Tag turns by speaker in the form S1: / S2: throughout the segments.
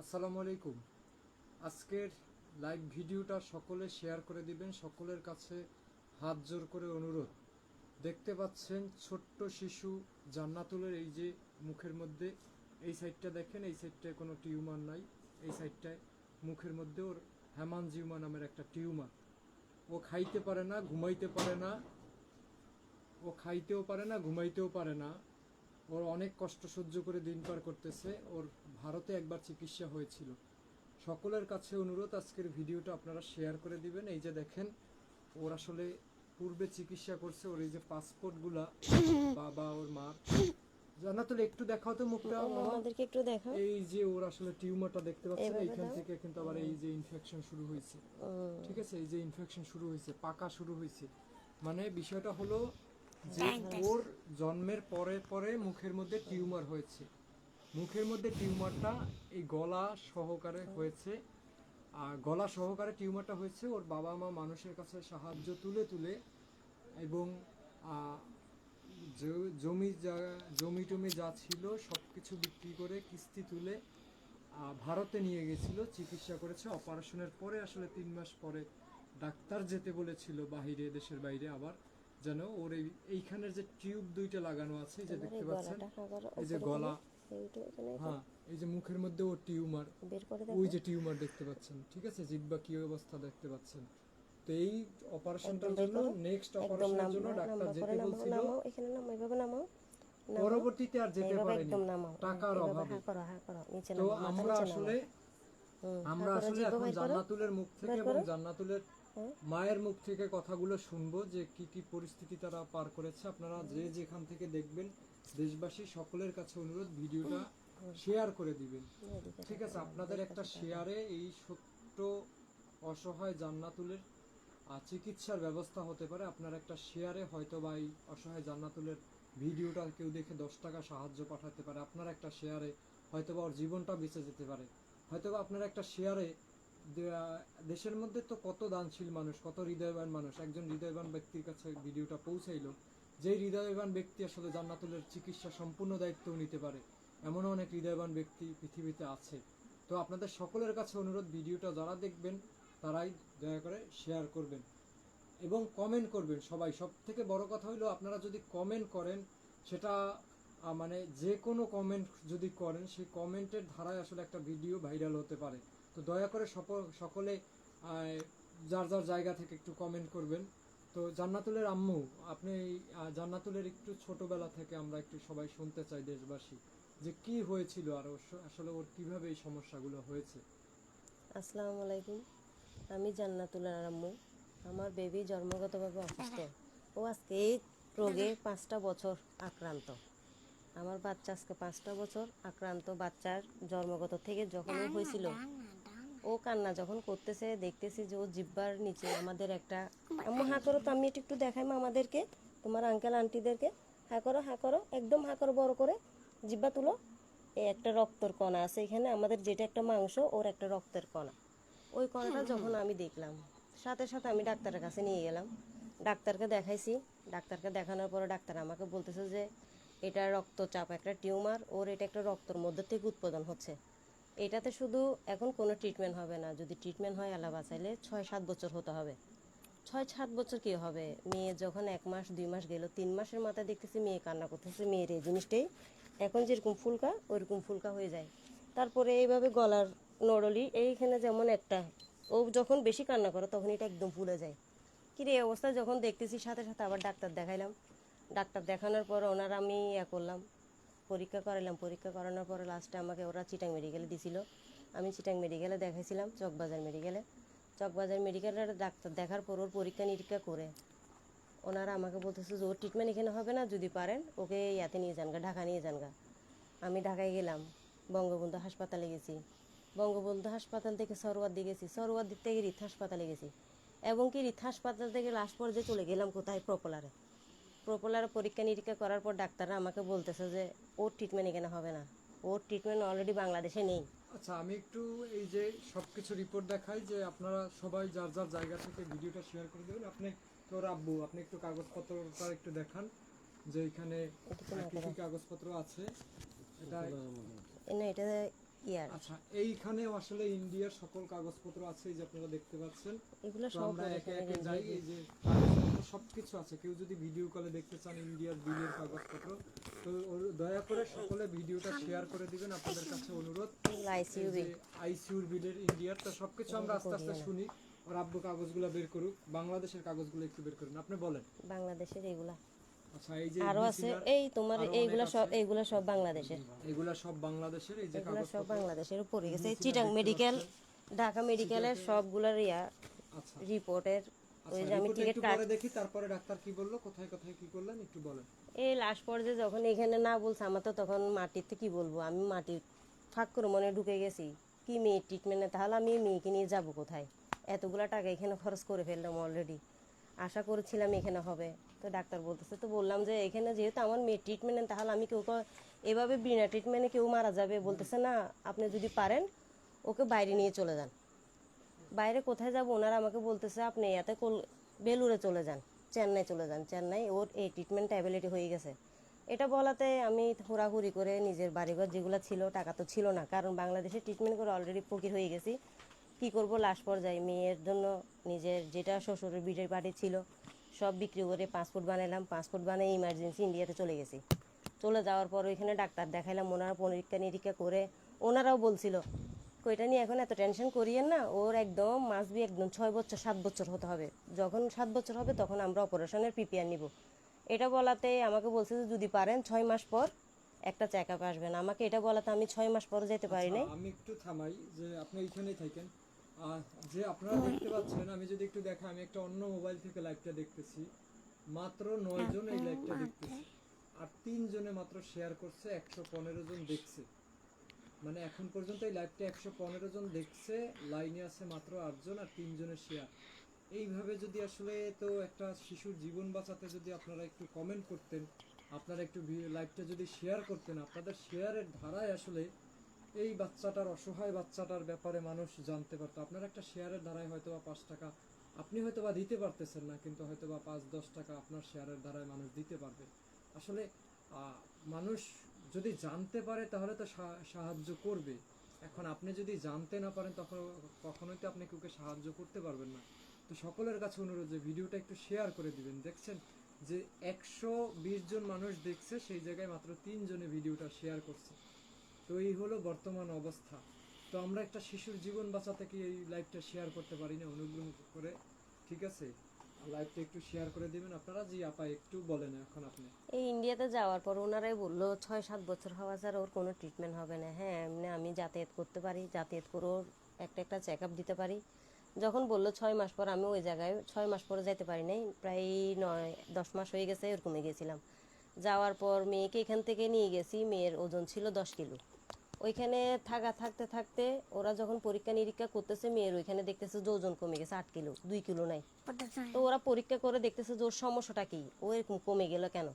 S1: আসসালামু আলাইকুম। আজকের লাইভ ভিডিওটা সকলে শেয়ার করে দিবেন। সকলের কাছে হাত জোর করে অনুরোধ। দেখতে পাচ্ছেন ছোট্ট শিশু জান্নাতুলের এই যে মুখের মধ্যে এই সাইডটা দেখেন, এই সাইডটায় কোনো টিউমার নাই, এই সাইডটায় মুখের মধ্যে ওর হেমানজিউমা নামের একটা টিউমার। ও খাইতে পারে না, ঘুমাইতে পারে না, ও খাইতেও পারে না, ঘুমাইতেও পারে না। ওর অনেক কষ্ট সহ্য করে দিন পার করতেছে। ওর ভারতে একবার চিকিৎসা হয়েছিল। সকলের কাছে অনুরোধ, আজকের ভিডিওটা আপনারা শেয়ার করে দিবেন। এই যে দেখেন, ওর আসলে পূর্বে চিকিৎসা করছে। ওর এই যে পাসপোর্টগুলা বাবা ওর মার জান্নাতুল একটু দেখাও তো মুখটা
S2: আমাদেরকে একটু দেখাও।
S1: এই যে ওর আসলে টিউমারটা দেখতে পাচ্ছেন, এইখান থেকে কিন্তু আবার এই যে ইনফেকশন শুরু হয়েছে। ঠিক আছে, এই যে ইনফেকশন শুরু হয়েছে, পাকা শুরু হয়েছে। মানে বিষয়টা হলো যে ওর জন্মের পরে পরে মুখের মধ্যে টিউমার হয়েছে। মুখের মধ্যে টিউমারটা এই গলা সহকারে হয়েছে। আর গলা সহকারে টিউমারটা হয়েছে। ওর বাবা মা মানুষের কাছে সাহায্য তুলে তুলে এবং জমি টমি যা ছিল সব কিছু বিক্রি করে কিস্তি তুলে ভারতে নিয়ে গেছিল, চিকিৎসা করেছে। অপারেশনের পরে আসলে 3 মাস পরে ডাক্তার যেতে বলেছিল বাইরে, দেশের বাইরে, আবার যেন ওর এইখানের যে টিউব দুইটা লাগানো আছে, যে দেখতে পাচ্ছেন এই যে গলা, হ্যাঁ এই যে মুখের মধ্যে ওর টিউমার, ওই যে টিউমার দেখতে পাচ্ছেন। ঠিক আছে, জিহ্বা কি অবস্থা দেখতে পাচ্ছেন। তো এই অপারেশনটার জন্য, নেক্সট অপারেশনের জন্য ডাক্তার যেতে বলছিল। পরবর্তীতে আর যেতে পারেনি টাকার অভাবে। তো আমরা আসলে এখন জান্নাতুলের মুখ থেকে এবং জান্নাতুলের মায়ের মুখ থেকে কথাগুলো শুনবো যে কি কি পরিস্থিতি তারা পার করেছে। আপনারা যে যেখান থেকে দেখবেন, দেশবাসী সকলের কাছে অনুরোধ, ভিডিওটা শেয়ার করে দিবেন। ঠিক আছে, আপনাদের একটা শেয়ারে এই ছোট্ট অসহায় জান্নাতুলের চিকিৎসার ব্যবস্থা হতে পারে। আপনার একটা শেয়ারে হয়তো বা এই অসহায় জান্নাতুলের ভিডিওটা কেউ দেখে 10 টাকা সাহায্য পাঠাতে পারে। আপনার একটা শেয়ারে হয়তো বা ওর জীবনটা বেঁচে যেতে পারে। হয়তো বা আপনার একটা শেয়ারে দেশের মধ্যে তো কত দানশীল মানুষ, কত হৃদয়বান মানুষ, একজন হৃদয়বান ব্যক্তির কাছে ভিডিওটা পৌঁছাইলো। যেই হৃদয়বান ব্যক্তি আসলে জান্নাতুলের চিকিৎসা সম্পূর্ণ দায়িত্ব নিতে পারে, এমনও অনেক হৃদয়বান ব্যক্তি পৃথিবীতে আছে। তো আপনাদের সকলের কাছে অনুরোধ, ভিডিওটা যারা দেখবেন তারাই দয়া করে শেয়ার করবেন এবং কমেন্ট করবেন সবাই। সব থেকে বড় কথা হলো, আপনারা যদি কমেন্ট করেন, সেটা মানে যে কোনো কমেন্ট যদি করেন, সেই কমেন্টের ধারায় আসলে একটা ভিডিও ভাইরাল হতে পারে। তো দয়া করে সকলে যার যার জায়গা থেকে একটু কমেন্ট করবেন। তো জান্নাতুলের আম্মু, আপনি জান্নাতুলের একটু ছোটবেলা থেকে আমরা একটু সবাই শুনতে চাই, দেশবাসী, যে কি হয়েছিল আর আসলে ওর কিভাবে এই সমস্যাগুলো হয়েছে।
S2: আসসালামু আলাইকুম। আমি জান্নাতুলের আম্মু। আমার বেবি জন্মগতভাবে অসুস্থ। ও আজকে এই রোগে 5টা বছর আক্রান্ত। আমার বাচ্চা আজকে 5টা বছর আক্রান্ত। বাচ্চার জন্মগত থেকে যখন ও হয়েছিল, ও কান্না যখন করতেছে, দেখতেছি যে ও জিব্বার নিচে আমাদের একটা, আম্মু হা করো তো, আমি একটু দেখাই মা আমাদেরকে, তোমার আঙ্কেল আন্টিদেরকে। হা করো, একদম হা করো, বড় করে জিব্বা তুলো। এই একটা রক্তের কণা আছে এখানে, আমাদের যেটা একটা মাংস, ওর একটা রক্তের কণা। ওই কণাটা যখন আমি দেখলাম, সাথে সাথে আমি ডাক্তারের কাছে নিয়ে গেলাম। ডাক্তারকে দেখাইছি। ডাক্তারকে দেখানোর পরে ডাক্তার আমাকে বলতেছে যে এটা রক্তচাপ, একটা টিউমার, ওর এটা একটা রক্তের মধ্যে থেকে উৎপাদন হচ্ছে। এটাতে শুধু এখন কোনো ট্রিটমেন্ট হবে না। যদি ট্রিটমেন্ট হয় আল্লাহ বাঁচাইলে 6-7 বছর হতে হবে। 6-7 বছর কী হবে? মেয়ে যখন 1 মাস 2 মাস গেল, 3 মাসের মাথায় দেখতেছি মেয়ে কান্না করতেছে। মেয়ের এই জিনিসটাই এখন যেরকম ফুলকা, ওইরকম ফুলকা হয়ে যায়। তারপরে এইভাবে গলার নড়লি এইখানে যেমন একটা, ও যখন বেশি কান্না করে তখন এটা একদম ফুলে যায়। কিরে এই অবস্থা যখন দেখতেছি, সাথে সাথে আবার ডাক্তার দেখাইলাম। ডাক্তার দেখানোর পর ওনারা আমি করলাম, পরীক্ষা করালাম। পরীক্ষা করানোর পরে লাস্টে আমাকে ওরা চিটাং মেডিকেলে দিছিল। আমি চিটাং মেডিকেলে দেখাইছিলাম, চকবাজার মেডিকেলে। চকবাজার মেডিকেলের ডাক্তার দেখার পর ওর পরীক্ষা নিরীক্ষা করে ওনারা আমাকে বলতেছে যে ওর ট্রিটমেন্ট এখানে হবে না, যদি পারেন ওকে ইয়াতে নিয়ে যান গা, ঢাকা নিয়ে যান গা। আমি ঢাকায় গেলাম, বঙ্গবন্ধু হাসপাতালে গেছি। বঙ্গবন্ধু হাসপাতাল থেকে সরওয়ার্দী গেছি, সরওয়ার্দী থেকে রিথ হাসপাতালে গেছি, এবং কি রিথ হাসপাতাল থেকে লাস্ট পর্যায়ে চলে গেলাম কোথায়, প্রপোলারে। প্রপোলারে পরীক্ষা নিরীক্ষা করার পর ডাক্তাররা আমাকে বলতেছে যে ওর ট্রিটমেন্ট এখানে হবে না, ওর ট্রিটমেন্ট অলরেডি বাংলাদেশে নেই।
S1: আচ্ছা, আমি একটু এই যে সবকিছু রিপোর্ট দেখাই, যে আপনারা সবাই যার যার জায়গা থেকে ভিডিওটা শেয়ার করে দেবেন। আপনি তোর আব্বু, আপনি একটু কাগজপত্রটা একটু দেখান যে এখানে কি কি কাগজপত্র আছে। এটা
S2: না, এটা ইয়ার।
S1: আচ্ছা, এইখানেও আসলে ইন্ডিয়ার সকল কাগজপত্র আছে, এই যে আপনারা দেখতে পাচ্ছেন।
S2: এগুলো
S1: তো
S2: সব
S1: আমরা একে
S2: ওখানে
S1: একে যাই, এই যে কাগজপত্র সবকিছু আছে। কেউ যদি ভিডিও কলে দেখতে চান ইন্ডিয়ার বিলের কাগজপত্র, তো দয়া করে সকলে ভিডিওটা শেয়ার করে দিবেন, আপনাদের কাছে অনুরোধ।
S2: আইসিইউ বিল,
S1: আইসিইউর বিলের ইন্ডিয়ার, তো সবকিছু আমরা আস্তে আস্তে শুনি। আর আব্বু কাগজগুলো বের করুক, বাংলাদেশের কাগজগুলো একটু বের করুন, আপনি বলেন।
S2: বাংলাদেশের এগুলা
S1: আচ্ছা, এই যে
S2: আরো আছে,
S1: বিসিনার,
S2: এই তোমার
S1: আরো
S2: এইগুলা
S1: অনেক
S2: সব,
S1: আছে।
S2: এইগুলা সব বাংলাদেশের,
S1: এগুলা সব বাংলাদেশের, এই যে
S2: এগুলা সব
S1: কাগজপত্র।
S2: বাংলাদেশের উপরে গেছে। এই চিটাং মেডিকেল, ঢাকা মেডিকেলের সবগুলার ইয়া
S1: আচ্ছা
S2: রিপোর্টের। ওই যে আমি
S1: রিপোর্টটা
S2: টিকিট
S1: একটু
S2: কাট,
S1: পরে দেখি, তারপরে ডাক্তার কি বললো, কোথায় কোথায় কি করলেন একটু বলেন।
S2: এই লাস্ট পর্যায়ে যখন এখানে না বলছে, আমার তো তখন মাটিতে কি বলবো, আমি মাটির ফাঁক করে মনে ঢুকে গেছি। কি মেয়ে ট্রিটমেন্টে, তাহলে আমি এই মেয়েকে নিয়ে যাব কোথায়? এতগুলা টাকা এখানে খরচ করে ফেললাম অলরেডি, আশা করেছিলাম এখানে হবে। তো ডাক্তার বলতেছে, তো বললাম যে এখানে যেহেতু আমার মেয়ে ট্রিটমেন্টে, তাহলে আমি কেউ এভাবে বিনা ট্রিটমেন্টে কেউ মারা যাবে? বলতেছে না, আপনি যদি পারেন ওকে বাইরে নিয়ে চলে যান। বাইরে কোথায় যাব? ওনারা আমাকে বলতেছে আপনি এতে বেলুড়ে চলে যান, চেন্নাই চলে যান, চেন্নাই ওর এই ট্রিটমেন্ট অ্যাবিলিটি হয়ে গেছে। এটা বলাতে আমি হুড়াহুড়ি করে নিজের বাড়িঘর যেগুলো ছিল, টাকা তো ছিল না, কারণ বাংলাদেশে ট্রিটমেন্ট করে অলরেডি ফকির হয়ে গেছি। কি করব, লাস্ট পর্যায়ে মেয়ের জন্য নিজের যেটা শ্বশুরের বিটের বাড়ি ছিল সব বিক্রি করে পাসপোর্ট বানাইলাম। পাসপোর্ট বানিয়ে ইমার্জেন্সি ইন্ডিয়াতে চলে গেছি। চলে যাওয়ার পর ওইখানে ডাক্তার দেখাইলাম, ওনারা পরীক্ষা নিরীক্ষা করে ওনারাও বলছিল কইটা নিয়ে এখন এত টেনশন করিয়েন না, ওর একদম মাস্ট বি একদম 6 বছর 7 বছর হতে হবে, যখন 7 বছর হবে তখন আমরা অপারেশনের প্রিপেয়ার নিব। এটা বলাতে আমাকে বলছে যে যদি পারেন 6 মাস পর একটা চেক আপ আসবেন। আমাকে এটা বলাতে আমি 6 মাস পর যেতে পারি নাই।
S1: আচ্ছা, আমি একটু থামাই, যে আপনি এইখানেই থাকেন। আর যে আপনারা দেখতে পাচ্ছেন, আমি যদি একটু দেখা, আমি একটা অন্য মোবাইল থেকে লাইভটা দেখতেছি, মাত্র 9 জন এই লাইভটা দেখতেছি, আর 3 জনে মাত্র শেয়ার করছে, 115 জন দেখছে। মানে এখন পর্যন্ত এই লাইভটা 115 জন দেখছে, লাইনে আছে মাত্র 8 জন, আর 3 জনের শেয়ার। এইভাবে যদি আসলে, তো একটা শিশুর জীবন বাঁচাতে যদি আপনারা একটু কমেন্ট করতেন, আপনারা একটু লাইভটা যদি শেয়ার করতেন, আপনাদের শেয়ারের ধারায় আসলে এই বাচ্চাটার, অসহায় বাচ্চাটার ব্যাপারে মানুষ জানতে পারতো। আপনার একটা শেয়ারের ধারায় হয়তো বা 5 টাকা আপনি হয়তো বা দিতে পারতেছেন না, কিন্তু হয়তো বা 5-10 টাকা আপনার শেয়ারের ধারায় মানুষ দিতে পারবে। আসলে মানুষ যদি জানতে পারে তাহলে তো সাহায্য করবে। এখন আপনি যদি জানতে না পারেন, তখন কখনোই তো আপনি কাউকে সাহায্য করতে পারবেন না। তো সকলের কাছে অনুরোধ যে ভিডিওটা একটু শেয়ার করে দিবেন। দেখছেন যে 120 জন মানুষ দেখছে, সেই জায়গায় মাত্র 3 জনে ভিডিওটা শেয়ার করছে। তো এই হলো বর্তমান অবস্থা। তো আমরা একটা শিশুর জীবন বাঁচাতে কি এই লাইভটা শেয়ার করতে পারি না? অনুগ্রহ করে, ঠিক আছে, লাইভটা একটু শেয়ার করে দিবেন আপনারা। জি আপা, একটু বলেন এখন আপনি।
S2: এই ইন্ডিয়াতে যাওয়ার পর ওনারাই বললো 6-7 বছর হওয়া ছাড়া ওর কোনো ট্রিটমেন্ট হবে না। হ্যাঁ, এমনি আমি যাতায়াত করতে পারি, যাতায়াত করে ওর একটা চেক আপ দিতে পারি। যখন বললো 6 মাস পর, আমি ওই জায়গায় 6 মাস পরে যাইতে পারি নাই, প্রায় 9-10 মাস হয়ে গেছে এরকমই গেছিলাম। যাওয়ার পর মেয়েকে এখান থেকে নিয়ে গেছি, মেয়ের ওজন ছিল 10 কিলো। ওইখানে থাকতে থাকতে ওরা যখন পরীক্ষা নিরীক্ষা করতেছে, মেয়ের ওইখানে দেখতেছে যে ওজন কমে গেছে 8 কিলো, 2 কিলো নাই। তো ওরা পরীক্ষা করে দেখতেছে যে ওর সমস্যাটা কি, ও এরকম কমে গেল কেন।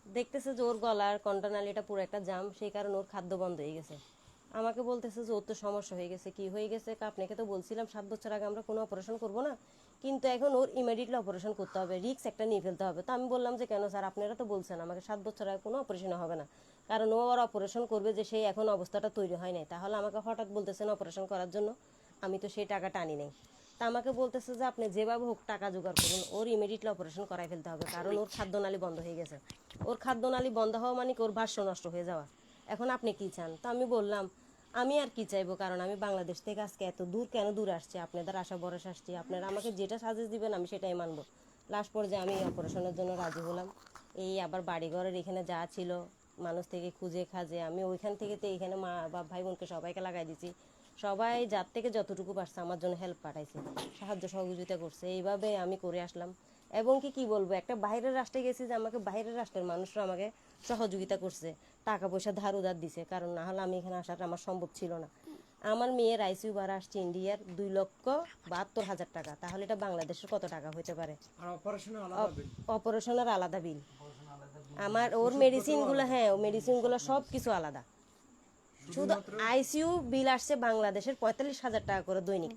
S2: দেখতেছে যে ওর গলার কণ্ঠনালীটা পুরো একটা জাম, সেই কারণে ওর খাদ্য বন্ধ হয়ে গেছে। আমাকে বলতেছে যে ওর তো সমস্যা হয়ে গেছে। কি হয়ে গেছে? আপনাকে তো বলছিলাম 7 বছর আগে আমরা কোনো অপারেশন করব না, কিন্তু এখন ওর ইমিডিয়েটলি অপারেশন করতে হবে, রিস্ক একটা নিয়ে ফেলতে হবে। তো আমি বললাম যে কেন স্যার, আপনারা তো বলছেন আমাকে 7 বছর আগে কোনো অপারেশন হবে না, কারণ ও আর অপারেশন করবে যে সেই এখন অবস্থাটা তৈরি হয় নাই, তাহলে আমাকে হঠাৎ বলতেছেন অপারেশন করার জন্য, আমি তো সেই টাকাটা আনি নাই। তা আমাকে বলতেছে যে আপনি যেভাবে হোক টাকা জোগাড় করুন, ওর ইমিডিয়েটলি অপারেশন করাই ফেলতে হবে, কারণ ওর খাদ্যনালী বন্ধ হয়ে গেছে। ওর খাদ্যনালী বন্ধ হওয়া মানে কি ওর ভাষ্য নষ্ট হয়ে যাওয়া। এখন আপনি কি চান? তো আমি বললাম আমি আর কি চাইবো, কারণ আমি বাংলাদেশ থেকে আজকে এত দূর কেন দূরে আসছি, আপনাদের আশা ভরসা আসছি, আপনারা আমাকে যেটা সাজেস্ট দিবেন আমি সেটাই মানবো। লাস্ট পর্যায়ে আমি অপারেশনের জন্য রাজি হলাম। এই আবার বাড়িঘরের এখানে যা ছিল মানুষ থেকে খুঁজে খাজে আমি ওইখান থেকে তো এখানে মা বাপ ভাই বোনকে সবাইকে লাগাই দিছি। সবাই যার থেকে যতটুকু পারছে আমার জন্য হেল্প পাঠাইছে, সাহায্য সহযোগিতা করছে, এইভাবে আমি করে আসলাম। এবং কি বলবো, একটা বাইরের রাষ্ট্রে গেছি যে আমাকে বাইরের রাষ্ট্রের মানুষরা আমাকে সহযোগিতা করছে, টাকা পয়সা ধার উধার দিছে, কারণ না হলে আমি এখানে আসাটা আমার সম্ভব ছিল না। আমার মেয়ের আইসিইউ ভাড়া আসছে ইন্ডিয়ার 2,72,000 টাকা, তাহলে এটা বাংলাদেশের কত টাকা হইতে পারে?
S1: আর অপারেশনে আলাদা বিল?
S2: অপারেশনের আলাদা বিল, আমার ওর মেডিসিনগুলো, হ্যাঁ ও মেডিসিনগুলো সব কিছু আলাদা। শুধু আইসিইউ বিল আসছে বাংলাদেশের 45,000 টাকা করে দৈনিক।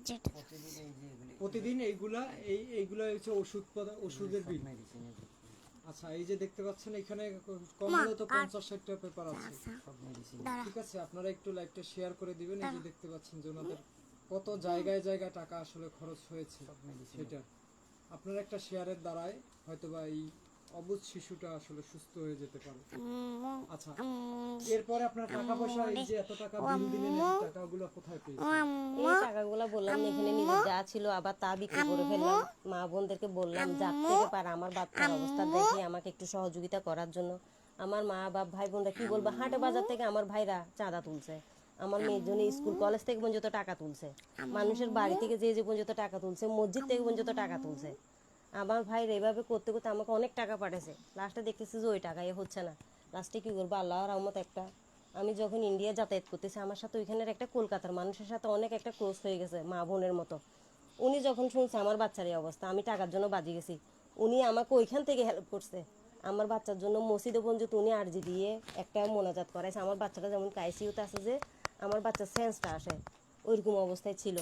S1: প্রতিদিন এইগুলা হচ্ছে ওষুধের বিল। আচ্ছা, এই যে দেখতে পাচ্ছেন এখানে কম হলেও তো 50-60টা পেপার আছে। ঠিক আছে, আপনারা একটু লাইভটা শেয়ার করে দিবেন। এই যে দেখতে পাচ্ছেন যে ওনাদের কত জায়গায় জায়গায় টাকা আসলে খরচ হয়েছে, সেটা আপনার একটা শেয়ারের দ্বারাই হয়তোবা এই অবুঝ শিশুটা আসলে সুস্থ হয়ে যেতে পারে। আচ্ছা, এরপরে আপনার টাকা পয়সা, এই যে এত টাকা বিল দিলেন, এই টাকাগুলো কোথায় পেয়েছেন?
S2: এই টাকাগুলো বললাম না, এখানে নিজে যা ছিল আবার তা বিক্রি করে ফেললাম। মা বোনদেরকে বললাম যার থেকে পারে আমার বাচ্চার অবস্থা দেখে আমাকে একটু সহযোগিতা করার জন্য। আমার মা বাপ ভাই বোনরা কি বলবো, হাটে বাজার থেকে আমার ভাইরা চাঁদা তুলছে, আমার মেয়ের জন্য স্কুল কলেজ থেকে পর্যন্ত টাকা তুলছে, মানুষের বাড়ি থেকে যে যে পর্যন্ত টাকা তুলছে, মসজিদ থেকে পর্যন্ত টাকা তুলছে। আমার ভাইরা এভাবে করতে করতে আমাকে অনেক টাকা পাঠাইছে। লাস্টে দেখতেছি যে ওই টাকা হচ্ছে না। লাস্টে কি করবো, আল্লাহর রহমত একটা, আমি যখন ইন্ডিয়া যাতায়াত করতেছি আমার সাথে ওইখানের একটা কলকাতার মানুষের সাথে অনেক একটা ক্লোজ হয়ে গেছে, মা বোনের মতো। উনি যখন শুনছে আমার বাচ্চার এই অবস্থা, আমি টাকার জন্য বাজি গেছি, উনি আমাকে ওইখান থেকে হেল্প করছে। আমার বাচ্চার জন্য মসজিদে পর্যন্ত উনি আর্জি দিয়ে একটা মোনাজাত করাইছে। আমার বাচ্চাটা যেমন আইসিইউতে আছে, যে আমার বাচ্চার সেন্সটা আসে ওইরকম অবস্থায় ছিল।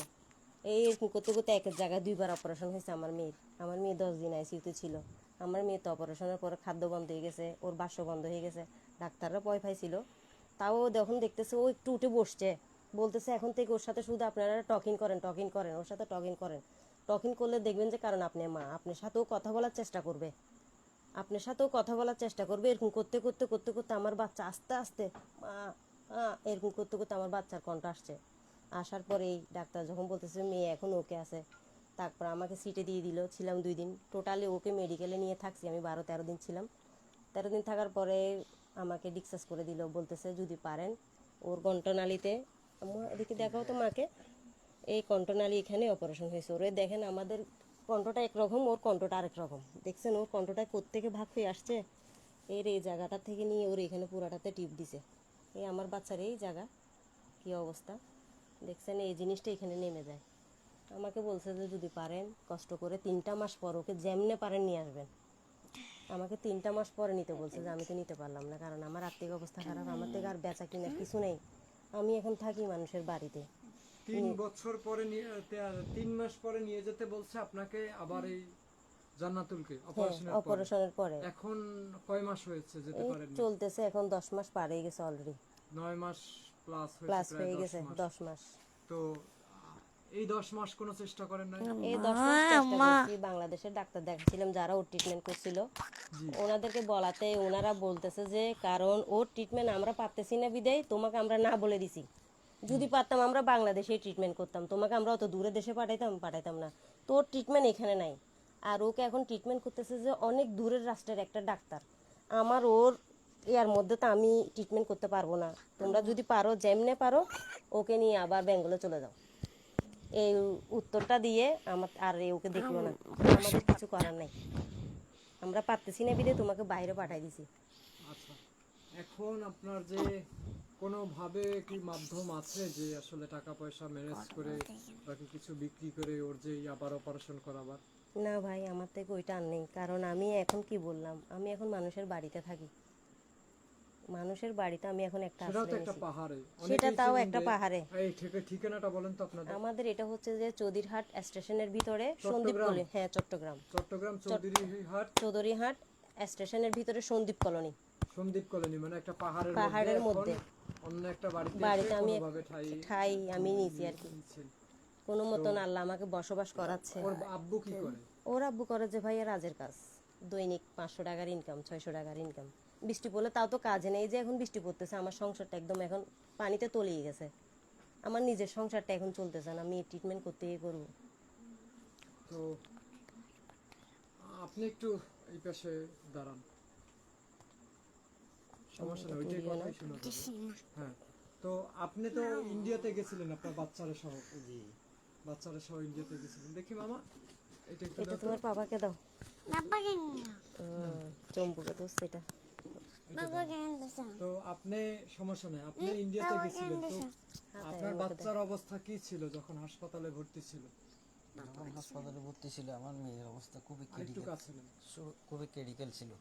S2: এই এরকম করতে করতে এক এক জায়গায় 2বার অপারেশন হয়েছে আমার মেয়ের। আমার মেয়ে 10 দিন আইসিইউতে ছিল। আমার মেয়ে তো অপারেশনের পরে খাদ্য বন্ধ হয়ে গেছে, ওর বাষ্প বন্ধ হয়ে গেছে, ডাক্তাররা ভয় পাইছিল। তাও যখন দেখতেছে ও একটু উঠে বসছে, বলতেছে এখন থেকে ওর সাথে শুধু আপনারা টকিং করেন, টকিং করেন, ওর সাথে টকিং করেন। টকিং করলে দেখবেন যে কারণ আপনি মা, আপনার সাথেও কথা বলার চেষ্টা করবে, আপনার সাথেও কথা বলার চেষ্টা করবে। এরকম করতে করতে করতে করতে আমার বাচ্চা আস্তে আস্তে মা এরকম করতে করতে আমার বাচ্চার কণ্ঠ আসছে। আসার পরেই ডাক্তার যখন বলতেছে মেয়ে এখন ওকে আছে, তারপর আমাকে সিটে দিয়ে দিল। ছিলাম 2 দিন টোটালি, ওকে মেডিকেলে নিয়ে থাকছি আমি 12-13 দিন ছিলাম। 13 দিন থাকার পরে আমাকে ডিসচার্জ করে দিল, বলতেছে যদি পারেন ওর কণ্ঠনালীতে, এদিকে দেখাও তো মাকে, এই কণ্ঠনালী এখানে অপারেশন হয়েছে। ওরে দেখেন আমাদের কণ্ঠটা একরকম, ওর কণ্ঠটা আরেক রকম। দেখছেন ওর কণ্ঠটা কোত্থেকে ভাগ হয়ে আসছে, এর এই জায়গাটা থেকে নিয়ে ওর এখানে পুরাটাতে টিপ দিছে। এই আমার বাচ্চার এই জায়গা কী অবস্থা দেখছেন, এই জিনিসটা এখানে নেমে যায়। আমাকে বলছে যে যদি পারেন কষ্ট করে 3টা মাস পর ওকে যেমনে পারেন নিয়ে আসবেন। আমাকে 3টা মাস পরে নিতে বলছে, যে আমি তো নিতে পারলাম না, কারণ আমার আর্থিক অবস্থা খারাপ, আমার থেকে আর বেচা কিনা কিছু নেই, আমি এখন থাকি মানুষের বাড়িতে।
S1: 3 বছর পরে 3 মাস পরে নিয়ে যেতে বলছে আপনাকে আবার এই জান্নাতুলকে অপারেশনের পরে।
S2: অপারেশনের পরে
S1: এখন কয় মাস হয়েছে যেতে
S2: এই
S1: পারেন?
S2: চলতেছে, এখন 10 মাস পার হয়ে গেছে অলরেডি,
S1: 9 মাস প্লাস
S2: প্লাস
S1: হয়েছে, প্রায়
S2: হয়ে
S1: 10
S2: গেছে
S1: মাস।
S2: 10 মাস।
S1: তো এই 10 মাস কোনো চেষ্টা করেন নাই?
S2: এই 10 মাস চেষ্টা করছি, বাংলাদেশের ডাক্তার দেখাচ্ছিলাম যারা ওর ট্রিটমেন্ট করছিল,
S1: জি।
S2: ওনাদেরকে বলাতে ওনারা বলতেছে যে কারণ ওর ট্রিটমেন্ট আমরা পারতেছি না বিদায় তোমাকে আমরা না বলে দিছি, যদি পারতাম আমরা বাংলাদেশে ট্রিটমেন্ট করতাম, তোমাকে আমরা অত দূরে দেশে পাঠাইতাম না। তো ওর ট্রিটমেন্ট এখানে নাই, আর ওকে এখন ট্রিটমেন্ট করতেছে যে অনেক দূরের রাষ্ট্রের একটা ডাক্তার। আমার ওর ইয়ার মধ্যে তো আমি ট্রিটমেন্ট করতে পারবো না, তোমরা যদি পারো যেমনে পারো ওকে নিয়ে আবার বেঙ্গলে চলে যাও। এই উত্তরটা দিয়ে আমার আর ওকে দেখলো না, আমাদের কিছু করার নাই, আমরা পারতেছি না বিদে তোমাকে বাইরে পাঠাই দিছি।
S1: আচ্ছা, এখন আপনার যে কোনোভাবে কি মাধ্যম আছে যে আসলে টাকা পয়সা ম্যানেজ করে বাকি কিছু বিক্রি করে ওর যে আবার অপারেশন করাবার?
S2: না ভাই, আমার থেকে ওইটা আর নেই, কারণ আমি এখন কি বললাম, আমি এখন মানুষের বাড়িতে থাকি, মানুষের বাড়িতে আমি এখন একটা
S1: সেটাও তো
S2: আশ্রয়
S1: একটা
S2: নিয়েছি।
S1: পাহাড়ে,
S2: সেটা
S1: অনেকেই
S2: তাও
S1: চিনেন
S2: একটা
S1: যে,
S2: পাহাড়ে।
S1: এই ঠিকানাটা বলেন তো আপনাদের।
S2: আমাদের এটা হচ্ছে যে চৌধুরীহাট স্টেশনের ভিতরে সন্দীপ
S1: চট্টগ্রাম?
S2: কলোনি, হ্যাঁ চট্টগ্রাম,
S1: চট্টগ্রাম চৌধুরীহাট
S2: চৌধুরীহাট স্টেশনের ভিতরে সন্দীপ কলোনি।
S1: সন্দীপ কলোনি, মানে একটা পাহাড়ের
S2: পাহাড়ের
S1: মধ্যে
S2: মধ্যে
S1: এখন অন্য একটা বাড়িতে
S2: বাড়িতে
S1: এসে
S2: আমি
S1: কোনোভাবে
S2: ঠাই আমি নিয়েছি আর কি,
S1: নিয়েছেন।
S2: কোনো মতন আল্লাহ আমাকে বসবাস করাচ্ছে।
S1: ওর আব্বু কি করে?
S2: ওর আব্বু করে যে ভাইয়া রাজের কাজ, দৈনিক 500 টাকার ইনকাম, 600 টাকার ইনকাম। বৃষ্টি পড়লে তাও তো কাজে নেই, যে এখন বৃষ্টি পড়তেছে আমার সংসারটা একদম এখন পানিতে তলিয়ে গেছে, আমার নিজের সংসারটা এখন চলতেছে না, আমি ট্রিটমেন্ট করতেই করবো।
S1: তো আপনি একটু এই পাশে দাঁড়ান, সমস্যা নেই, ওইটাই কথাই শোনা যাবে। হ্যাঁ, তো আপনি তো ইন্ডিয়াতে গেছিলেন আপনার বাচ্চারা সহ। জি, বাচ্চারা সহ ইন্ডিয়াতে গেছিলেন, দেখি মামা এটা একটু
S2: এটা
S1: দাও তো।
S2: তোমার বাবাকে দাও, চম্পুকে তো সেটা।
S1: তো আপনি, সমস্যা নেই, আপনি ইন্ডিয়াতে গেছিলেন, তো আপনার বাচ্চার অবস্থা কি ছিল যখন হাসপাতালে ভর্তি ছিল?
S3: যখন হাসপাতালে ভর্তি ছিল আমার মেয়ের অবস্থা খুবই
S1: একটু
S3: ক্রিটিক্যাল,
S1: কাছে নেন।
S3: খুবই ক্রিটিক্যাল ছিল।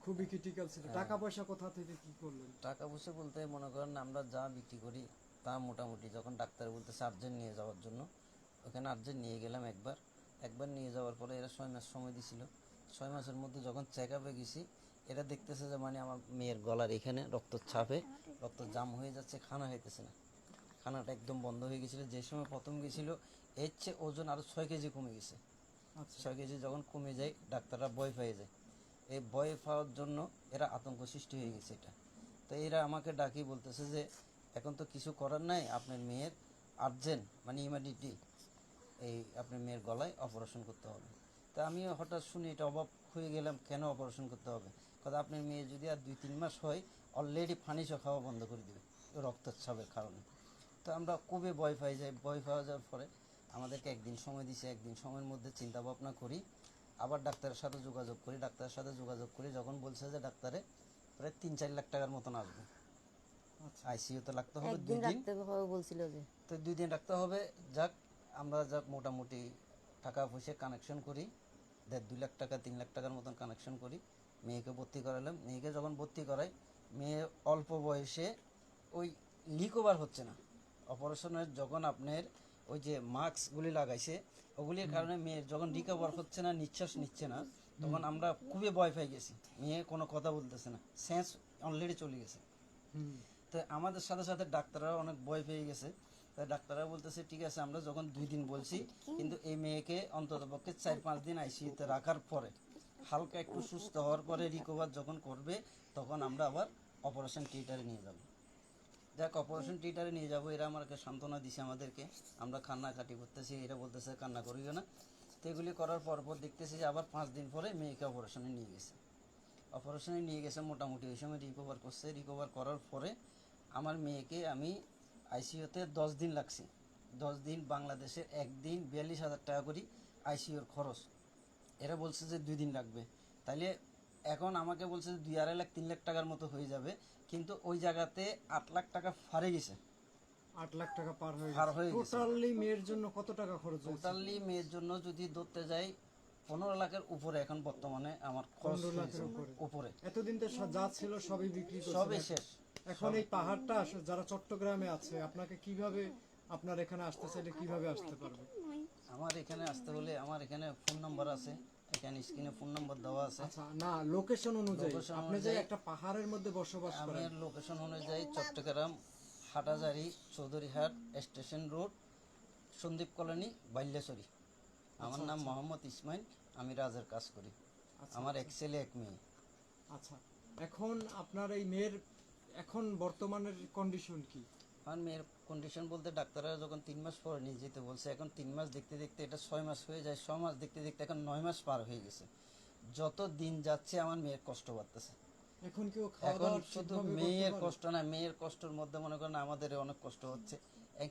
S1: খুবই ক্রিটিক্যাল ছিল। টাকা পয়সা কোথা থেকে কি করলেন?
S3: টাকা পয়সা বলতে মনে করেন আমরা যা বিক্রি করি তা মোটামুটি, যখন ডাক্তার বলতেছে আর্জেন্ট নিয়ে যাওয়ার জন্য, ওখানে আর্জেন্ট নিয়ে গেলাম একবার নিয়ে যাওয়ার পরে এরা 6 মাস সময় দিছিল। 6 মাসের মধ্যে যখন চেক আপে গেছি, এরা দেখতেছে যে মানে আমার মেয়ের গলার এখানে রক্তচাপে রক্ত জাম হয়ে যাচ্ছে, খানা হইতেছে না, খানাটা একদম বন্ধ হয়ে গেছিলো। যে সময় প্রথম গেছিলো এর চেয়ে ওজন আরও 6 কেজি কমে গেছে।
S1: আচ্ছা
S3: 6 কেজি যখন কমে যায় ডাক্তাররা ভয় পেয়ে যায়। এই ভয় পাওয়ার জন্য এরা আতঙ্ক সৃষ্টি হয়ে গেছে এটা। তো এরা আমাকে ডাকি বলতেছে যে এখন তো কিছু করার নাই, আপনার মেয়ের আর্জেন্ট মানে ইমিডিয়েটলি এই আপনার মেয়ের গলায় অপারেশন করতে হবে। তা আমি হঠাৎ শুনে এটা অবাক হয়ে গেলাম, কেন অপারেশন করতে হবে? কথা আপনার মেয়ে যদি আর 2-3 মাস হয় অলরেডি ফানিশও খাওয়া বন্ধ করে দেবে রক্তচাপের কারণে। তো আমরা খুবই ভয় পাই যাই। ভয় পাওয়া যাওয়ার পরে আমাদেরকে একদিন সময় দিছে, একদিন সময়ের মধ্যে চিন্তা ভাবনা করি, আবার ডাক্তারের সাথে যোগাযোগ করি। ডাক্তারের সাথে যোগাযোগ করি যখন বলছে যে ডাক্তারে প্রায় 3-4 লাখ টাকার মতন আসবে,
S1: আচ্ছা
S3: আইসিইউতে রাখতে হবে 2
S2: একদিন
S3: দিন।
S2: রাখতে হবে বলছিল যে।
S3: তো 2 দিন রাখতে হবে। যাক আমরা যাক মোটামুটি টাকা পয়সা কানেকশন করি, 1.5-2 লাখ টাকা 3 লাখ টাকার মতন কানেকশন করি। মেয়েকে ভর্তি করালাম। মেয়েকে যখন ভর্তি করাই, মেয়ে অল্প বয়সে ওই রিকভার হচ্ছে না। অপারেশনের যখন আপনার ওই যে মাস্কগুলি লাগাইছে ওগুলির কারণে মেয়ের যখন রিকভার হচ্ছে না, নিঃশ্বাস নিচ্ছে না, তখন আমরা খুবই ভয় পেয়ে গেছি। মেয়ে কোনো কথা বলতেছে না, সেন্স অলরেডি চলে গেছে।
S1: হুম
S3: তো আমাদের সাথে সাথে ডাক্তাররা অনেক ভয় পেয়ে গেছে। তাই ডাক্তাররা বলতেছে ঠিক আছে, আমরা যখন 2 দিন বলছি, কিন্তু এই মেয়েকে অন্ততপক্ষে 4-5 দিন আইসিইউতে রাখার পরে হালকা একটু সুস্থ হওয়ার পরে রিকভার যখন করবে তখন আমরা আবার অপারেশন থিয়েটারে নিয়ে যাব। যাক অপারেশন থিয়েটারে নিয়ে যাবো, এরা আমাকে সান্ত্বনা দিছে আমাদেরকে। আমরা কান্নাকাটি করতেছি, এরা বলতেছে কান্না করিও না। তো এগুলি করার পর দেখতেছি যে আবার 5 দিন পরে মেয়েকে অপারেশনে নিয়ে গেছে। অপারেশনে নিয়ে গেছে, মোটামুটি ওই সময় রিকভার করছে। রিকভার করার পরে আমার মেয়েকে আমি আইসিইউতে 10 দিন লাগছে। 10 দিন বাংলাদেশের একদিন 42,000 টাকা করি আইসিইউর খরচ। এরা বলছে যে 2 দিন লাগবে। তাইলে এখন আমাকে বলছে যে 2-2.5 লাখ 3 লাখ টাকার মতো হয়ে যাবে, কিন্তু ওই জায়গাতে 8 লাখ টাকা ফারে গেছে।
S1: 8 লাখ টাকা পার হয়ে
S3: পার
S1: গেছে।
S3: হয়ে গেছে।
S1: টোটালি মেয়ের জন্য কত টাকা খরচ হয়েছে?
S3: টোটালি মেয়ের জন্য যদি ধরতে যাই 15 লাখের উপরে এখন বর্তমানে আমার খরচ
S1: 15 লাখের
S3: হয়েছে।
S1: উপরে।
S3: উপরে
S1: এতদিন তো যা ছিল সবই বিক্রি করছেন।
S3: সবই শেষ।
S1: এখন এই পাহাড়টা যারা চট্টগ্রামে আছে আপনাকে কিভাবে, আপনার এখানে আসতে চাইলে কিভাবে আসতে পারবে?
S3: আমার এখানে আসতে হলে আমার এখানে ফোন নাম্বার আছে, এখানে স্ক্রিনে ফোন নাম্বার দেওয়া আছে।
S1: আচ্ছা না, লোকেশন অনুযায়ী
S3: Location
S1: আপনি যে
S3: অনুযায়ী-
S1: একটা পাহাড়ের মধ্যে বসবাস
S3: আমি
S1: করেন,
S3: লোকেশন অনুযায়ী Chittagong Hathazari Chowdhuryhat station road Sandwip colony Baileshwari. আমার নাম মোহাম্মদ ইসমাইল, আমি রাজের কাজ করি। আমার এক ছেলে এক মেয়ে।
S1: আচ্ছা এখন আপনার এই মেয়ের এখন বর্তমানের কন্ডিশন কি?
S3: আমার মেয়ের কন্ডিশন বলতে ডাক্তাররা যখন 3 মাস পরে নিয়ে যেতে বলছে, এখন 3 মাস দেখতে দেখতে এটা 6 মাস হয়ে যায়, 6 মাস দেখতে দেখতে এখন 9 মাস পার হয়ে গেছে। যত দিন যাচ্ছে আমার মেয়ের কষ্ট বাড়তেছে।
S1: এখন কি ও খাওয়া
S3: এখন
S1: দাওয়া
S3: শুধু
S1: ঠিকভাবে করতে
S3: মেয়ের
S1: পারে?
S3: কষ্ট না, মেয়ের কষ্টের মধ্যে মনে করেন আমাদের অনেক কষ্ট হচ্ছে।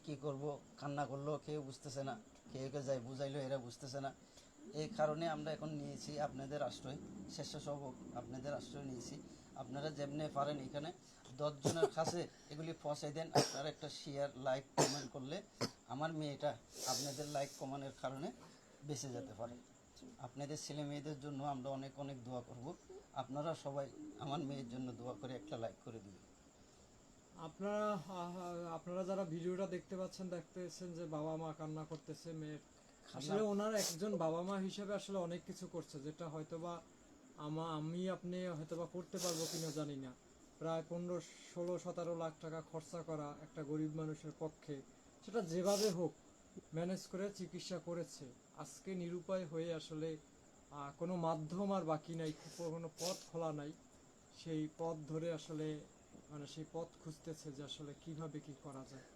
S3: কি করব, কান্না করলেও কেউ বুঝতেছে না, কেউ যাই বুঝাইলেও এরা বুঝতেছে না। এই কারণে আমরা এখন নিয়েছি আপনাদের আশ্রয়, স্বেচ্ছাসেবক আপনাদের আশ্রয় নিয়েছি। আপনারা যেমনি পারেন এখানে 10 জনের কাছে এগুলি পৌঁছাই দেন। আপনারা একটা শেয়ার লাইক কমেন্ট করলে আমার মেয়েটা আপনাদের লাইক কমেন্টের কারণে বেঁচে যেতে পারে। আপনাদের ছেলে মেয়েদের জন্য আমরা অনেক অনেক দোয়া করব। আপনারা সবাই আমার মেয়ের জন্য দোয়া করে একটা লাইক করে দিবেন।
S1: আপনারা আপনারা যারা ভিডিওটা দেখতে দেখতেছেন যে বাবা মা কান্না করতেছে মেয়ের, আসলে ওনার একজন বাবা মা হিসেবে আসলে অনেক কিছু করছে, যেটা হয়তোবা আমি আপনি হয়তোবা করতে পারবো কিনা জানি না। প্রায় 15-16-17 লাখ টাকা খরচা করা একটা গরিব মানুষের পক্ষে, সেটা যেভাবে হোক ম্যানেজ করে চিকিৎসা করেছে। আজকে নিরুপায় হয়ে আসলে কোনো মাধ্যম আর বাকি নাই, কোনো পথ খোলা নাই, সেই পথ ধরে আসলে মানে সেই পথ খুঁজতেছে যে আসলে কিভাবে কি করা যায়।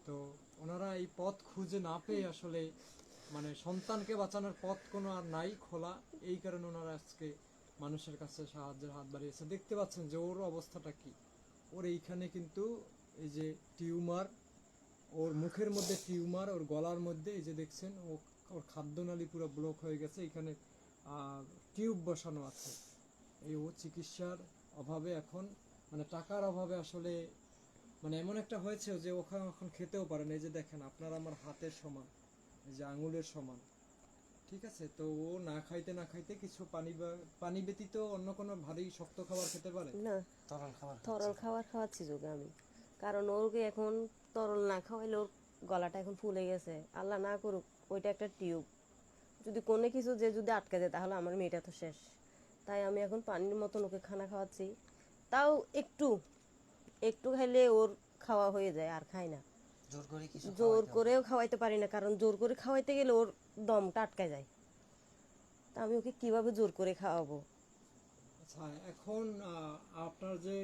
S1: তো ওনারা এই পথ খুঁজে না পেয়ে আসলে মানে সন্তানকে বাঁচানোর পথ কোনো আর নাই খোলা, এই কারণে ওনারা আজকে মানুষের কাছে সাহায্যের হাত বাড়িয়েছে। দেখতে পাচ্ছেন যে ওর অবস্থাটা কি, ওর এইখানে কিন্তু এই যে টিউমার, ওর মুখের মধ্যে টিউমার, ওর গলার মধ্যে এই যে দেখছেন ওর খাদ্যনালী পুরো ব্লক হয়ে গেছে, এখানে টিউব বসানো আছে। এই ও চিকিৎসার অভাবে এখন মানে টাকার অভাবে আসলে মানে এমন একটা হয়েছে যে ওখানে এখন খেতেও পারে না। এই যে দেখেন আপনার আমার হাতের সমান, এই যে আঙুলের সমান, ঠিক আছে? তো ও না খাইতে কিছু পানি ব্যতীত অন্য কোনো ভারী শক্ত খাবার খেতে পারে?
S2: না,
S3: তরল খাবার
S2: তরল খাবার খাওয়াচ্ছি যোগে আমি, কারণ ওকে এখন তরল না খাওয়াইলে ওর গলাটা এখন ফুলে গেছে। আল্লাহ না করুক ওইটা একটা টিউব, যদি কোনো কিছু যে যদি আটকে যায় তাহলে আমার মেয়েটা তো শেষ। তাই আমি এখন পানির মতন ওকে খানা খাওয়াচ্ছি, তাও একটু একটু খাইলে ওর খাওয়া হয়ে যায়, আর খাই না।
S3: জোর করে কিছু
S2: জোর করেও খাওয়াইতে পারি না, কারণ জোর করে খাওয়াইতে গেলে ওর দমটা আটকে যায়। তা আমি ওকে কিভাবে জোর করে খাওয়াবো?
S1: আচ্ছা, এখন আপনার যে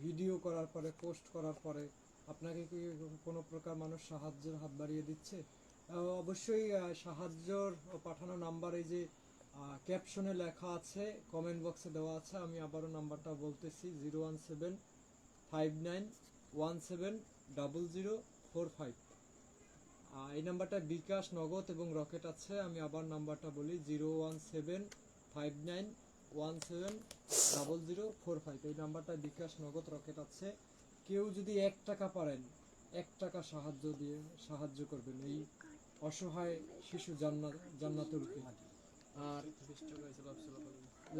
S1: ভিডিও করার পরে, পোস্ট করার পরে আপনাকে কি কোনো প্রকার মানুষ সাহায্যের হাত বাড়িয়ে দিচ্ছে? অবশ্যই সাহায্যর পাঠানো নাম্বার এই যে ক্যাপশনে লেখা আছে, কমেন্ট বক্সে দেওয়া আছে। আমি আবারও নাম্বারটা বলতেছি, 01759170045। এই নাম্বারটা বিকাশ, নগদ এবং রকেট আছে। আমি আবার নাম্বারটা বলি, 01759170045। এই নাম্বারটা বিকাশ, নগদ, রকেট আছে। কেউ যদি 1 টাকা পারেন, 1 টাকা সাহায্য করবেন এই অসহায় শিশু জান্নাতুলকে। আর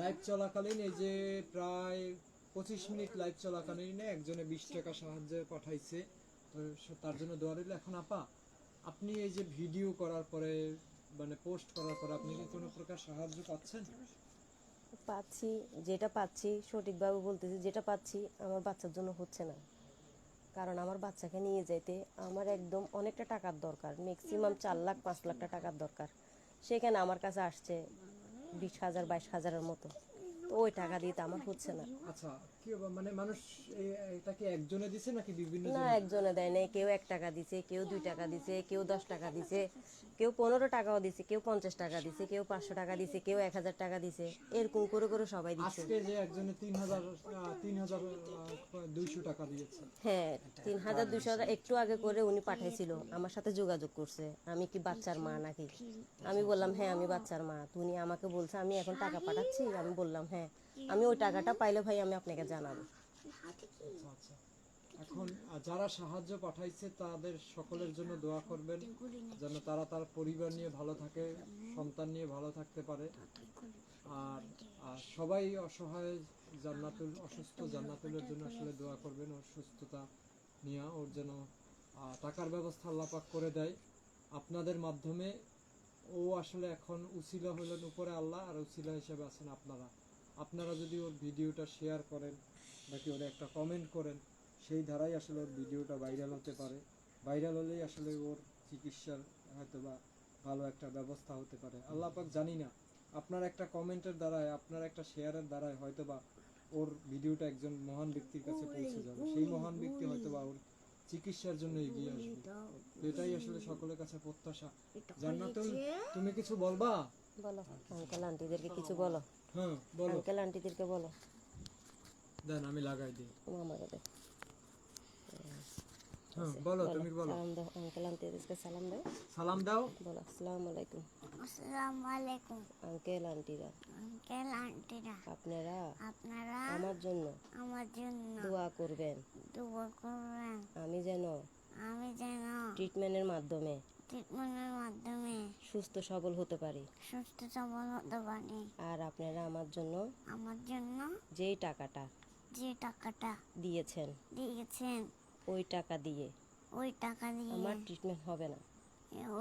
S1: লাইভ চলাকালীন, এই যে প্রায় 25 মিনিট লাইভ চলাকালীন একজনে 20 টাকা সাহায্য পাঠাইছে, তো তার জন্য দোয়া রইল। এখন আপা, আপনি এই যে ভিডিও করার পরে, মানে পোস্ট করার পরে, আপনি কি কোনো প্রকার সাহায্য পাচ্ছেন?
S2: পাচ্ছি, যেটা পাচ্ছি সঠিকভাবে বলতেছি, যেটা পাচ্ছি আমার বাচ্চার জন্য হচ্ছে না। কারণ আমার বাচ্চাকে নিয়ে যেতে আমার একদম অনেকটা টাকার দরকার, ম্যাক্সিমাম 4 লাখ 5 লাখ টাকার দরকার। সেখানে আমার কাছে আসছে 20,000 22,000-এর মতো, তো ওই টাকা দিয়ে তো আমার হচ্ছে না।
S1: আচ্ছা, কি মানে মানুষ এটা কি একজনে দিছে নাকি বিভিন্ন
S2: না,
S1: জনে?
S2: একজনে দেয় নাই। কেউ 1 টাকা দিছে, কেউ 2 টাকা দিছে, কেউ 10 টাকা দিছে, কেউ 15 টাকাও দিছে, কেউ 50 টাকা দিছে, কেউ 500 টাকা দিছে, কেউ 1000 টাকা দিছে, এরকম করে করে সবাই দিচ্ছে।
S1: আজকে যে একজনে 3,200 টাকা দিয়েছে।
S2: হ্যাঁ, 3,200 একটু আগে করে উনি পাঠাইছিল, আমার সাথে যোগাযোগ করছে, আমি কি বাচ্চার মা নাকি। আমি বললাম হ্যাঁ আমি বাচ্চার মা। তো উনি আমাকে বলছে আমি এখন টাকা পাঠাচ্ছি। আমি বললাম হ্যাঁ, আমি ওই টাকাটা পাইলে ভাই আমি আপনাকে জানাবো।
S1: আচ্ছা আচ্ছা, এখন যারা সাহায্য পাঠাইছে তাদের সকলের জন্য দোয়া করবেন, যেন তারা তার পরিবার নিয়ে ভালো থাকে, সন্তান নিয়ে ভালো থাকতে পারে। আর সবাই অসহায় অসুস্থ জান্নাতুলের জন্য আসলে দোয়া করবেন, ওর সুস্থতা নিয়ে ওর যেন টাকার ব্যবস্থা আল্লাহ পাক করে দেয় আপনাদের মাধ্যমে। ও আসলে এখন উসিলা হলেন উপরে আল্লাহ, আর উসিলা হিসেবে আছেন আপনারা যদি ওর ভিডিওটা শেয়ার করেন, নাকি ওর একটা কমেন্ট করেন, সেই ধারাই আসলে ওর ভিডিওটা ভাইরাল হতে পারে। ভাইরাল হলেই আসলে ওর চিকিৎসার হয়তো বা ভালো একটা ব্যবস্থা হতে পারে। আল্লাহ পাক জানি না, আপনার একটা কমেন্টের দ্বারায়, আপনার একটা শেয়ারের দ্বারায় হয়তো বা ওর ভিডিওটা একজন মহান ব্যক্তির কাছে পৌঁছে যাবে। সেই মহান ব্যক্তি হয়তো বা ওর চিকিৎসার জন্য এগিয়ে আসবে। তো এটাই আসলে সকলের কাছে প্রত্যাশা। জান্নাতুল, তুমি কিছু বলবা?
S2: বলো আঙ্কেল আন্টিদেরকে কিছু বলো।
S1: হ্যাঁ বলো।
S2: আঙ্কেল আন্টিদেরকে বলো।
S1: দেন আমি লাগাই দিই।
S2: আমাকে দে।
S1: হ্যাঁ বলো, তুমি বলো।
S2: সালাম দাও, আঙ্কেল আন্টিদেরকে সালাম দাও।
S1: সালাম দাও।
S2: বলো আসসালামু আলাইকুম।
S4: আসসালামু আলাইকুম
S2: আঙ্কেল আন্টিরা,
S4: আঙ্কেল আন্টিরা,
S2: আপনারা
S4: আপনারা
S2: আমার জন্য
S4: আমার জন্য
S2: দোয়া করবেন।
S4: দোয়া করবেন,
S2: আমি যেন
S4: আমি যেন
S2: ট্রিটমেন্টের মাধ্যমে
S4: ট্রিটমেন্টের মাধ্যমে
S2: সুস্থ সবল হতে পারি।
S4: সুস্থ সবল হতে পারি।
S2: আর আপনারা আমার জন্য
S4: আমার জন্য
S2: যেই টাকাটা
S4: যে টাকাটা
S2: দিয়েছেন,
S4: দিয়েছেন
S2: ওই টাকা দিয়ে
S4: ওই টাকা দিয়ে
S2: আমার ট্রিটমেন্ট হবে না।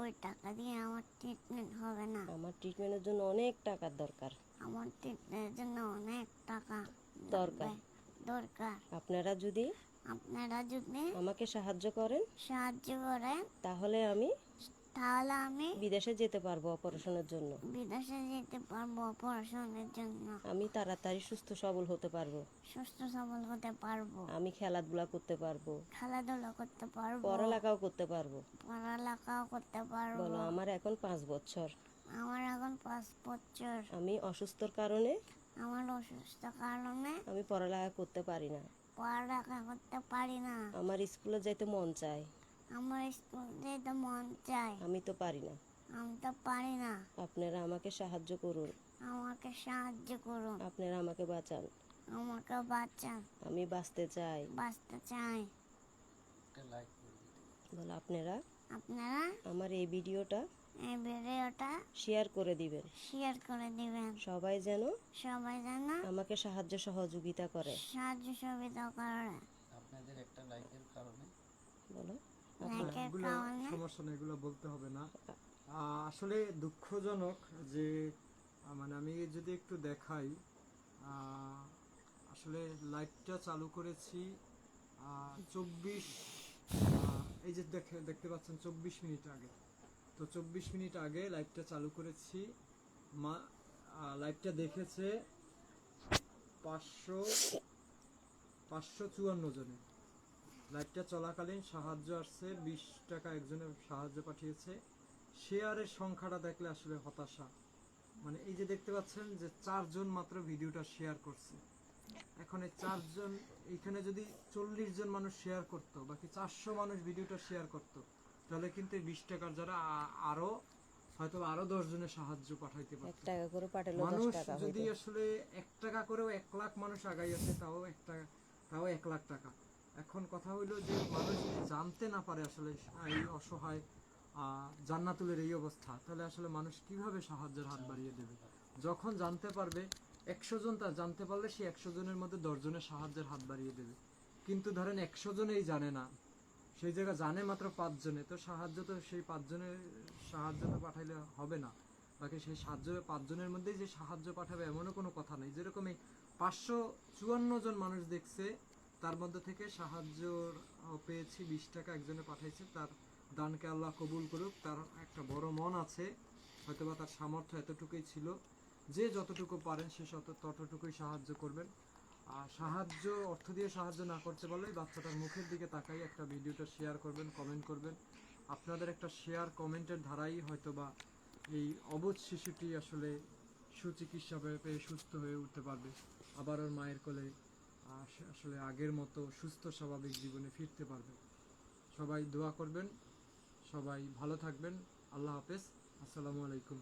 S4: ওই টাকা দিয়ে আমার ট্রিটমেন্ট হবে না।
S2: আমার ট্রিটমেন্টের জন্য অনেক টাকার দরকার।
S4: আমার ট্রিটমেন্টের জন্য অনেক টাকা
S2: দরকার।
S4: দরকার।
S2: আপনারা যদি
S4: আপনারা যদি
S2: আমাকে সাহায্য করেন
S4: সাহায্য করেন
S2: তাহলে আমি
S4: তাহলে আমি
S2: বিদেশে যেতে পারবো অপারেশনের জন্য।
S4: বিদেশে যেতে পারবো অপারেশনের জন্য।
S2: আমি তাড়াতাড়ি সুস্থ সবল হতে পারবো।
S4: সুস্থ সবল হতে পারবো।
S2: আমি খেলাধুলা করতে পারবো,
S4: খেলাধুলা করতে পারবো,
S2: পড়ালেখাও করতে পারবো।
S4: পড়ালেখাও করতে পারবো।
S2: বলো আমার এখন 5 বছর।
S4: আমার এখন 5 বছর।
S2: আমি অসুস্থর কারণে
S4: আমার অসুস্থ কারণে
S2: আমি পড়ালেখা করতে পারি না।
S4: পড়ালেখা করতে পারি না।
S2: আমার স্কুলে যাইতে মন চায়,
S4: আমার স্কুল যেতে মন চায়,
S2: আমি তো পারি না।
S4: আমি তো পারি না।
S2: আপনারা আমাকে সাহায্য করুন,
S4: আমাকে সাহায্য করুন,
S2: আপনারা আমাকে বাঁচান।
S4: আমাকে বাঁচান।
S2: আমি বাঁচতে চাই।
S4: বাঁচতে চাই।
S2: বলো আপনারা
S4: আপনারা
S2: আমার এই ভিডিওটা
S4: এই ভিডিওটা
S2: শেয়ার করে দিবেন।
S4: শেয়ার করে দিবেন।
S2: সবাই যেন
S4: সবাই যেন
S2: আমাকে সাহায্য সহযোগিতা করে।
S4: সাহায্য সুবিধা করে।
S3: আপনাদের একটা লাইকের কারণে
S2: বলো
S4: লাইকের
S1: এগুলো
S4: কারণে
S1: সমস্যা নেই, এগুলো বলতে হবে না। আসলে দুঃখজনক যে মানে আমি যদি একটু দেখাই, আসলে লাইভটা চালু করেছি 24, এই যে দেখতে পাচ্ছেন 24 মিনিট আগে। তো 24 মিনিট আগে লাইভটা চালু করেছি, লাইভটা দেখেছে 554 জনে। লাইভটা চলাকালীন সাহায্য আসছে 20 টাকা, একজনের সাহায্য পাঠিয়েছে। শেয়ারের সংখ্যাটা দেখলে আসলে হতাশা। মানে এই যে দেখতে পাচ্ছেন যে 4 জন মাত্র ভিডিওটা শেয়ার করছে। এখন এই 4 জন, এখানে যদি 40 জন মানুষ শেয়ার করত, বাকি 400 মানুষ ভিডিওটা শেয়ার করত, তাহলে কিন্তু এই 20 টাকার যারা আরো হয়তো আরো 10 জনের সাহায্য পাঠাইতে
S2: 1
S1: পারত।
S2: টাকা করে পাঠালো 10
S1: মানুষ
S2: টাকা
S1: যদি
S2: হইতো।
S1: আসলে 1 টাকা করেও 1 লাখ মানুষ আগাই আছে, তাও 1 লাখ টাকা। এখন কথা হইলো যে মানুষ যদি জানতে না পারে আসলে এই অসহায় জান্নাতুলের এই অবস্থা, তাহলে আসলে মানুষ কিভাবে সাহায্যের হাত বাড়িয়ে দেবে? যখন জানতে পারবে 100 জন, তা জানতে পারলে সেই 100 জনের মধ্যে 10 জনের সাহায্যের হাত বাড়িয়ে দেবে। কিন্তু ধরেন 100 জনেই জানে না, সেই জায়গা জানে মাত্র 5 জনে, তো সাহায্য তো সেই 5 জনের সাহায্য তো পাঠাইলে হবে না। বাকি সেই 5 জনের মধ্যেই যে সাহায্য পাঠাবে এমনও কোনো কথা নেই। যেরকম এই 554 জন মানুষ দেখছে, তার মধ্যে থেকে সাহায্য পেয়েছি 20 টাকা, একজনে পাঠাইছে। তার দানকে আল্লাহ কবুল করুক। তার একটা বড় মন আছে, হয়তোবা তার সামর্থ্য এতটুকুই ছিল। যে যতটুকু পারেন সে ততটুকুই সাহায্য করবেন। আর সাহায্য অর্থ দিয়ে সাহায্য না করতে পারলে বাচ্চাটার মুখের দিকে তাকাই একটা ভিডিওটা শেয়ার করবেন, কমেন্ট করবেন। আপনাদের একটা শেয়ার কমেন্টের ধারাই হয়তোবা এই অবুঝ শিশুটি আসলে সুচিকিৎসা পেয়ে সুস্থ হয়ে উঠতে পারবে, আবার ওর মায়ের কোলে সে আসলে আগের মতো সুস্থ স্বাভাবিক জীবনে ফিরতে পারবে। সবাই দোয়া করবেন, সবাই ভালো থাকবেন। আল্লাহ হাফেজ, আসসালামু আলাইকুম।